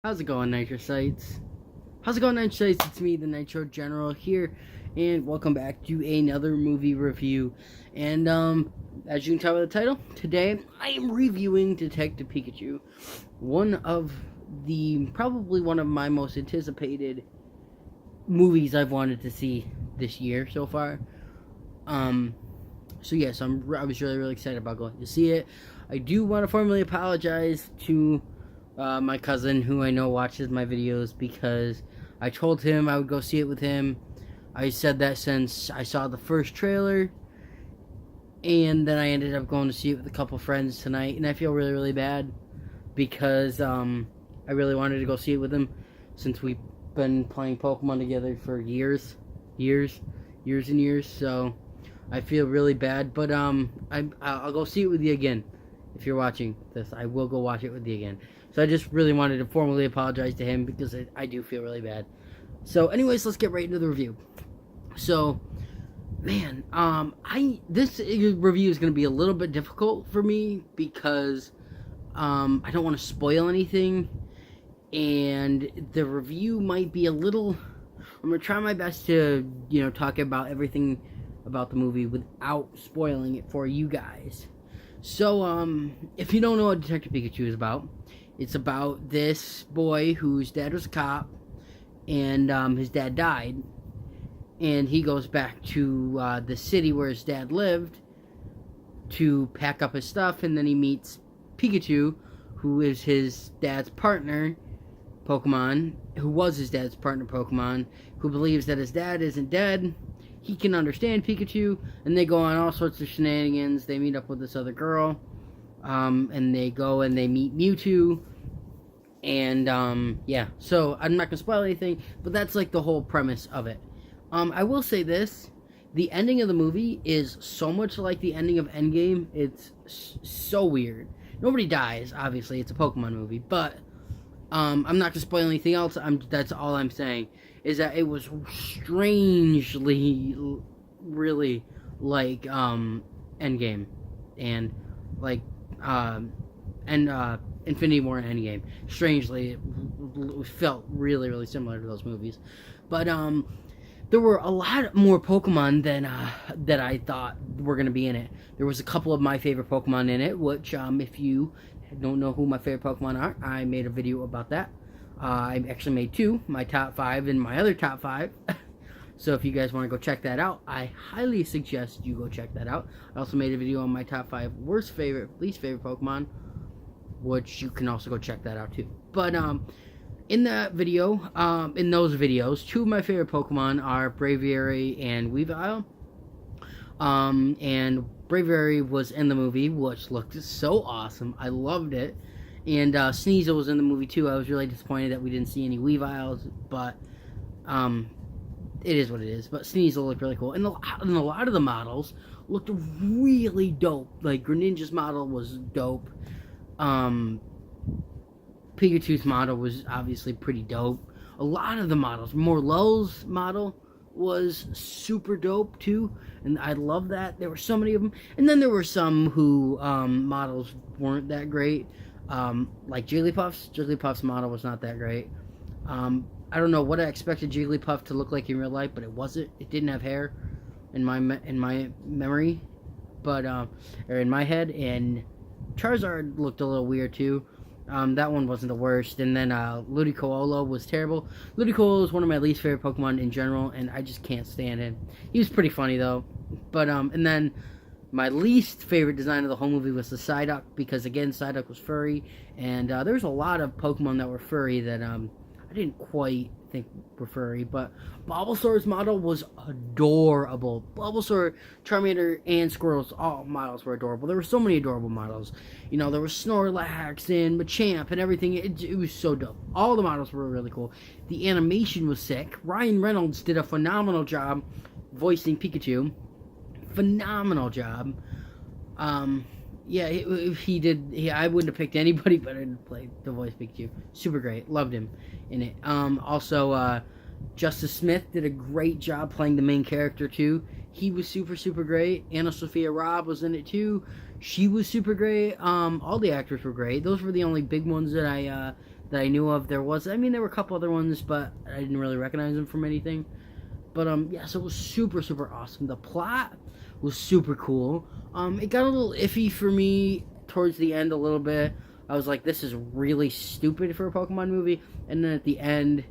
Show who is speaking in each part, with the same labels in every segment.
Speaker 1: How's it going, Nitrosites? How's it going, Nitrosites? It's me, the Nitro General here, and welcome back to another movie review. And, as you can tell by the title, today I am reviewing Detective Pikachu. Probably one of my most anticipated movies I've wanted to see this year so far. So yes, I was really excited about going to see it. I do want to formally apologize to my cousin, who I know watches my videos, because I told him I would go see it with him. I said that since I saw the first trailer, and then I ended up going to see it with a couple friends tonight, and I feel really bad because I really wanted to go see it with him since we've been playing Pokemon together for years and years. So I feel really bad, but I'll go see it with you again. If you're watching this, I will go watch it with you again. So I just really wanted to formally apologize to him because I do feel really bad. So anyways, let's get right into the review. So, man, this review is going to be a little bit difficult for me because I don't want to spoil anything, and the review might be a little. I'm going to try my best to, talk about everything about the movie without spoiling it for you guys. So, if you don't know what Detective Pikachu is about, it's about this boy whose dad was a cop, and his dad died, and he goes back to the city where his dad lived to pack up his stuff, and then he meets Pikachu, who is his dad's partner Pokemon, who was his dad's partner Pokemon, who believes that his dad isn't dead. He can understand Pikachu, and they go on all sorts of shenanigans. They meet up with this other girl, and they go and they meet Mewtwo, and yeah. So I'm not gonna spoil anything, but that's like the whole premise of it. I will say this: the ending of the movie is so much like the ending of Endgame. It's so weird. Nobody dies, obviously. It's a Pokemon movie, but I'm not gonna spoil anything else. That's all I'm saying, is that it was strangely really like Endgame, and like Infinity War and Endgame. Strangely, it felt really similar to those movies, but there were a lot more Pokemon than that I thought were gonna be in it. There was a couple of my favorite Pokemon in it, which if you don't know who my favorite Pokemon are, I made a video about that. I actually made two, my top 5 and my other top 5. So if you guys want to go check that out, I highly suggest you go check that out. I also made a video on my top 5 least favorite Pokemon, which you can also go check that out too. But in that video, in those videos, 2 of my favorite Pokemon are Braviary and Weavile. And Braviary was in the movie, which looked so awesome. I loved it. And Sneasel was in the movie too. I was really disappointed that we didn't see any Weaviles, but it is what it is. But Sneasel looked really cool, and a lot of the models looked really dope. Like Greninja's model was dope. Pikachu's model was obviously pretty dope. A lot of the models, Morlow's model was super dope too, and I love that. There were so many of them, and then there were some who models weren't that great. Like Jigglypuff's model was not that great. I don't know what I expected Jigglypuff to look like in real life, but it wasn't. It didn't have hair in my memory, but or in my head. And Charizard looked a little weird too. That one wasn't the worst. And then Ludicolo was terrible. Ludicolo is one of my least favorite Pokemon in general, and I just can't stand him. He was pretty funny though. But and then my least favorite design of the whole movie was the Psyduck, because again, Psyduck was furry, and there was a lot of Pokemon that were furry that I didn't quite think were furry. But Bulbasaur's model was adorable. Bulbasaur, Charmander, and Squirtle's all models were adorable. There were so many adorable models. There was Snorlax and Machamp and everything. It was so dope. All the models were really cool. The animation was sick. Ryan Reynolds did a phenomenal job voicing Pikachu. Phenomenal job. Yeah, he did. I wouldn't have picked anybody better to play the voice Pikachu. Super great. Loved him in it. Also, Justice Smith did a great job playing the main character too. He was super great. Anna Sophia Robb was in it too. She was super great. All the actors were great. Those were the only big ones that that I knew of. There were a couple other ones, but I didn't really recognize them from anything. But yeah, so it was super, super awesome. The plot was super cool. It got a little iffy for me towards the end a little bit. I was like, this is really stupid for a Pokemon movie. And then at the end,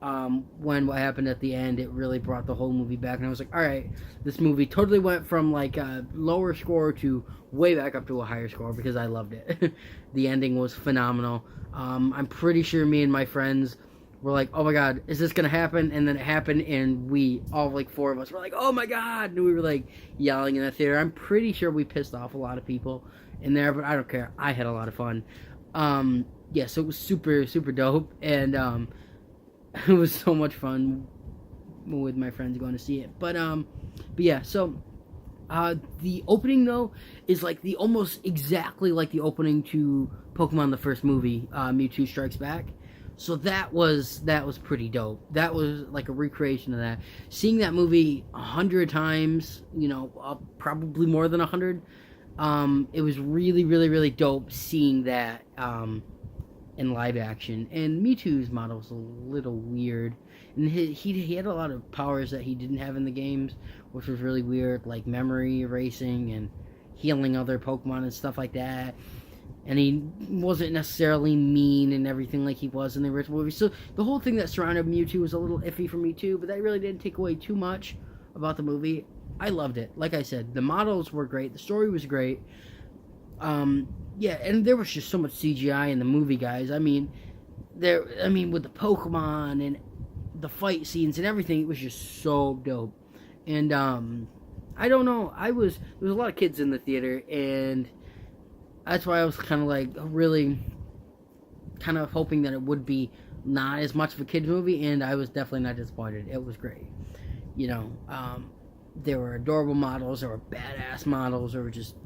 Speaker 1: when what happened at the end, it really brought the whole movie back. And I was like, all right, this movie totally went from like a lower score to way back up to a higher score because I loved it. The ending was phenomenal. I'm pretty sure me and my friends were like, oh my god, is this gonna happen? And then it happened, and we all, like, 4 of us were like, oh my god, and we were like yelling in the theater. I'm pretty sure we pissed off a lot of people in there, but I don't care. I had a lot of fun. Yeah, so it was super, super dope, and it was so much fun with my friends going to see it. But yeah, so the opening though is like almost exactly like the opening to Pokemon the first movie, Mewtwo Strikes Back. So that was pretty dope. That was like a recreation of that. Seeing that movie 100 times, probably more than 100. It was really, really, really dope seeing that in live action. And Mewtwo's model was a little weird, and he had a lot of powers that he didn't have in the games, which was really weird, like memory erasing and healing other Pokemon and stuff like that. And he wasn't necessarily mean and everything like he was in the original movie. So the whole thing that surrounded Mewtwo was a little iffy for me too, but that really didn't take away too much about the movie. I loved it. Like I said, the models were great. The story was great. Yeah, and there was just so much CGI in the movie, guys. I mean, with the Pokemon and the fight scenes and everything, it was just so dope. And I don't know. There was a lot of kids in the theater, and that's why I was kind of like really kind of hoping that it would be not as much of a kids movie, and I was definitely not disappointed. It was great. There were adorable models, there were badass models, there were just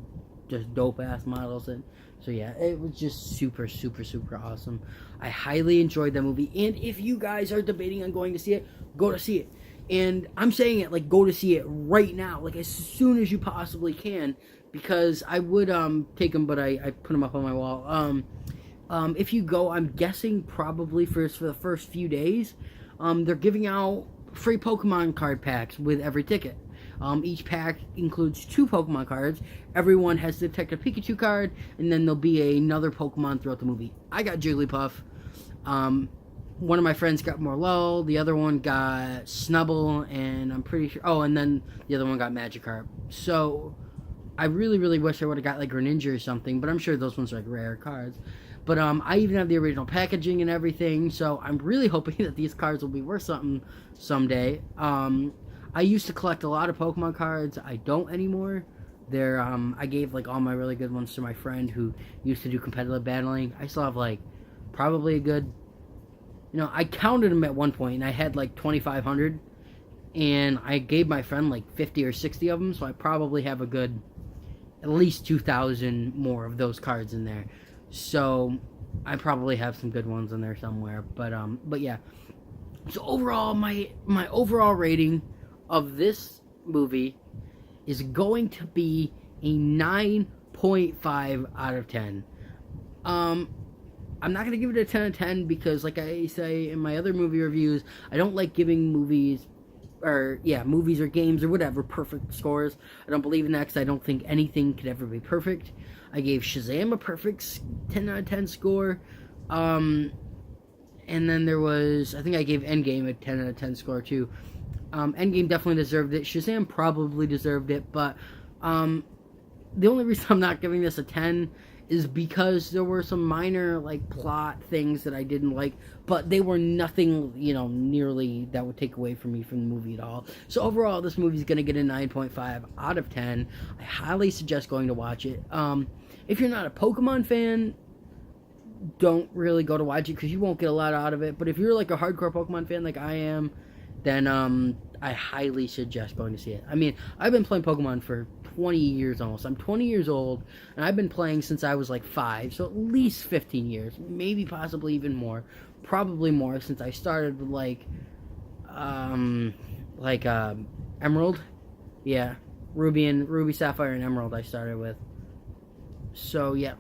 Speaker 1: dope ass models, and so yeah, it was just super, super, super awesome. I highly enjoyed that movie, and if you guys are debating on going to see it, go to see it. And I'm saying it like go to see it right now, like as soon as you possibly can, because I would take them, but I put them up on my wall. If you go, I'm guessing probably for the first few days, they're giving out free Pokemon card packs with every ticket. Each pack includes 2 Pokemon cards. Everyone has the Detective Pikachu card, and then there'll be another Pokemon throughout the movie. I got Jigglypuff. One of my friends got Morlul. The other one got Snubble, and I'm pretty sure... Oh, and then the other one got Magikarp. So I really, really wish I would have got like Greninja or something, but I'm sure those ones are like rare cards. But I even have the original packaging and everything, so I'm really hoping that these cards will be worth something someday. I used to collect a lot of Pokemon cards. I don't anymore. I gave like all my really good ones to my friend who used to do competitive battling. I still have like probably a good, I counted them at one point, and I had like 2,500, and I gave my friend like 50 or 60 of them, so I probably have a good at least 2,000 more of those cards in there. So I probably have some good ones in there somewhere. But yeah. So overall, my overall rating of this movie is going to be a 9.5 out of 10. I'm not going to give it a 10 out of 10 because, like I say in my other movie reviews, I don't like giving movies or games or whatever perfect scores. I don't believe in that because I don't think anything could ever be perfect. I gave Shazam a perfect 10 out of 10 score. And then I think I gave Endgame a 10 out of 10 score too. Endgame definitely deserved it. Shazam probably deserved it, but the only reason I'm not giving this a 10 is because there were some minor like plot things that I didn't like, but they were nothing, nearly that would take away from me from the movie at all. So overall, this movie is going to get a 9.5 out of 10. I highly suggest going to watch it. If you're not a Pokemon fan, don't really go to watch it because you won't get a lot out of it. But if you're like a hardcore Pokemon fan like I am, then I highly suggest going to see it. I mean, I've been playing Pokemon for 20 years almost. I'm 20 years old, and I've been playing since I was like 5, so at least 15 years, maybe possibly even more, probably more, since I started with Emerald. Yeah, Ruby, Sapphire, and Emerald I started with. So yeah.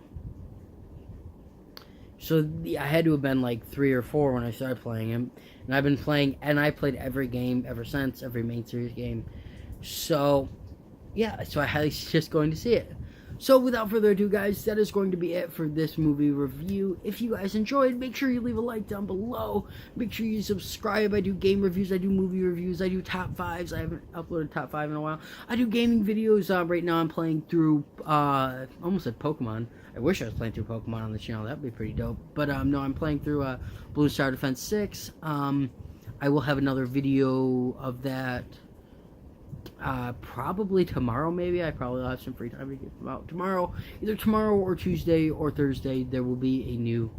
Speaker 1: So I had to have been like 3 or 4 when I started playing him. And I've been playing, and I played every game ever since, every main series game. So, yeah, so I highly suggest going to see it. So without further ado, guys, that is going to be it for this movie review. If you guys enjoyed, make sure you leave a like down below. Make sure you subscribe. I do game reviews. I do movie reviews. I do top 5s. I haven't uploaded top 5 in a while. I do gaming videos. Right now I'm playing through, almost said Pokemon. I wish I was playing through Pokemon on the channel. That would be pretty dope. But, no, I'm playing through, Blue Star Defense 6. I will have another video of that. Probably tomorrow, maybe. I probably will have some free time to get them out tomorrow. Either tomorrow or Tuesday or Thursday, there will be a new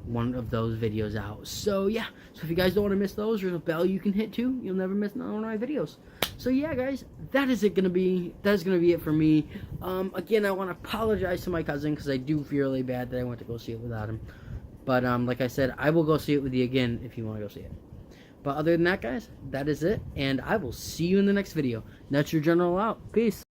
Speaker 1: one of those videos out. So, yeah. So, if you guys don't want to miss those, there's a bell you can hit, too. You'll never miss one of my videos. So, yeah, guys. That is going to be it for me. Again, I want to apologize to my cousin because I do feel really bad that I went to go see it without him. But, like I said, I will go see it with you again if you want to go see it. But other than that, guys, that is it, and I will see you in the next video. That's your general out. Peace.